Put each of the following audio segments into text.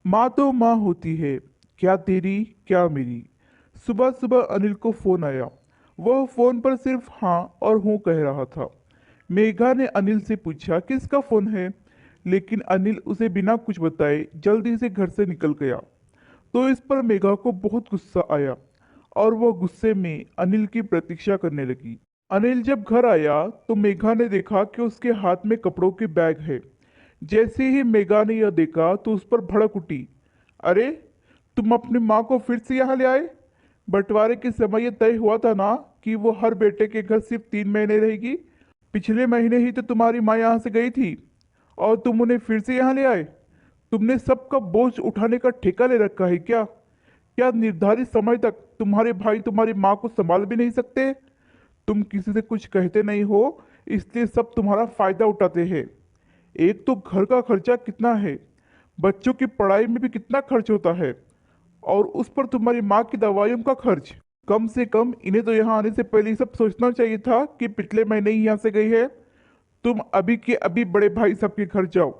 माँ तो माँ होती है, क्या तेरी क्या मेरी। सुबह सुबह अनिल को फोन आया। वह फोन पर सिर्फ हाँ और हूँ कह रहा था। मेघा ने अनिल से पूछा किसका फोन है, लेकिन अनिल उसे बिना कुछ बताए जल्दी से घर से निकल गया। तो इस पर मेघा को बहुत गुस्सा आया और वह गुस्से में अनिल की प्रतीक्षा करने लगी। अनिल जब घर आया तो मेघा ने देखा कि उसके हाथ में कपड़ों की बैग है। जैसे ही मेघा ने यह देखा तो उस पर भड़क उठी। अरे, तुम अपनी माँ को फिर से यहाँ ले आए? बंटवारे के समय यह तय हुआ था ना कि वो हर बेटे के घर सिर्फ 3 महीने रहेगी। पिछले महीने ही तो तुम्हारी माँ यहाँ से गई थी और तुम उन्हें फिर से यहाँ ले आए। तुमने सबका बोझ उठाने का ठेका ले रखा है क्या? क्या निर्धारित समय तक तुम्हारे भाई तुम्हारी माँ को संभाल भी नहीं सकते? तुम किसी से कुछ कहते नहीं हो, इसलिए सब तुम्हारा फायदा उठाते हैं। एक तो घर का खर्चा कितना है, बच्चों की पढ़ाई में भी कितना खर्च होता है, और उस पर तुम्हारी माँ की दवाइयों का खर्च। कम से कम इन्हें तो यहाँ आने से पहले ये सब सोचना चाहिए था कि पिछले महीने ही यहाँ से गई है। तुम अभी के अभी बड़े भाई साहब के घर जाओ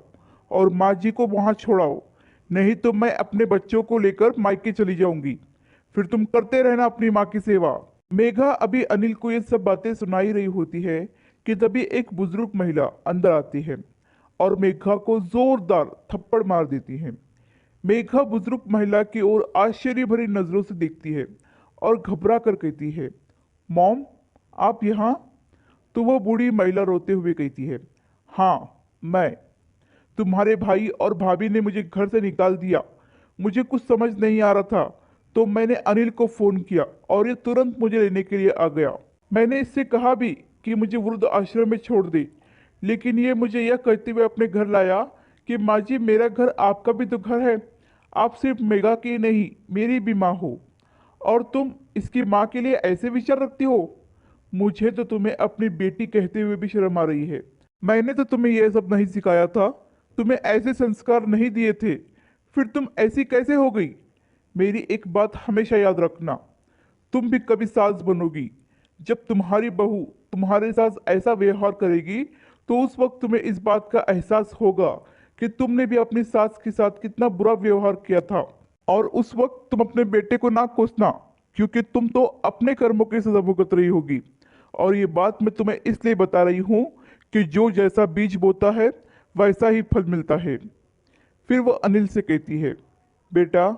और माँ जी को वहाँ छोड़ाओ, नहीं तो मैं अपने बच्चों को लेकर मायके चली जाऊंगी। फिर तुम करते रहना अपनी माँ की सेवा। मेघा अभी अनिल को ये सब बातें सुनाई रही होती है कि तभी एक बुजुर्ग महिला अंदर आती है और मेघा को जोरदार थप्पड़ मार देती है। मेघा बुजुर्ग महिला की ओर आश्चर्य भरी नजरों से देखती है और घबरा कर कहती है, मॉम, आप यहाँ? तो वह बूढ़ी महिला रोते हुए कहती है, हाँ, मैं। तुम्हारे भाई और भाभी ने मुझे घर से निकाल दिया। मुझे कुछ समझ नहीं आ रहा था, तो मैंने अनिल को फोन किया और ये तुरंत मुझे लेने के लिए आ गया। मैंने इससे कहा भी कि मुझे वृद्ध आश्रम में छोड़ दे, लेकिन ये मुझे यह कहते हुए अपने घर लाया कि माँ जी, मेरा घर आपका भी तो घर है। आप सिर्फ मेघा की नहीं, मेरी भी माँ हो, और तुम इसकी माँ के लिए ऐसे विचार रखती हो। मुझे तो तुम्हें अपनी बेटी कहते हुए भी शर्म आ रही है। मैंने तो तुम्हें यह सब नहीं सिखाया था, तुम्हें ऐसे संस्कार नहीं दिए थे, फिर तुम ऐसी कैसे हो गई? मेरी एक बात हमेशा याद रखना, तुम भी कभी सास बनोगी। जब तुम्हारी बहू तुम्हारे साथ ऐसा व्यवहार करेगी तो उस वक्त तुम्हें इस बात का एहसास होगा कि तुमने भी अपनी सास के साथ कितना बुरा व्यवहार किया था। और उस वक्त तुम अपने बेटे को ना कोसना, क्योंकि तुम तो अपने कर्मों की सजा भुगत रही होगी। और ये बात मैं तुम्हें इसलिए बता रही हूँ कि जो जैसा बीज बोता है वैसा ही फल मिलता है। फिर वो अनिल से कहती है, बेटा,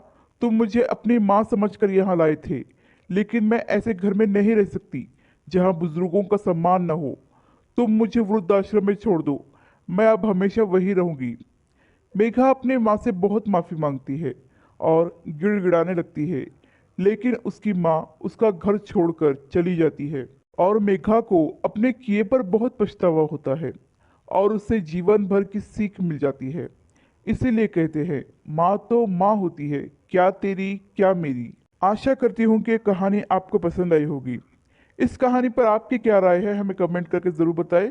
तुम मुझे अपनी माँ समझकर यहाँ लाए थे, लेकिन मैं ऐसे घर में नहीं रह सकती जहाँ बुजुर्गों का सम्मान न हो। तुम मुझे वृद्धाश्रम में छोड़ दो, मैं अब हमेशा वही रहूंगी। मेघा अपने माँ से बहुत माफ़ी मांगती है और गिड़गिड़ाने लगती है, लेकिन उसकी माँ उसका घर छोड़कर चली जाती है और मेघा को अपने किए पर बहुत पछतावा होता है और उससे जीवन भर की सीख मिल जाती है। इसीलिए कहते हैं, माँ तो माँ होती है, क्या तेरी क्या मेरी। आशा करती हूँ कि ये कहानी आपको पसंद आई होगी। इस कहानी पर आपकी क्या राय है, हमें कमेंट करके ज़रूर बताएं।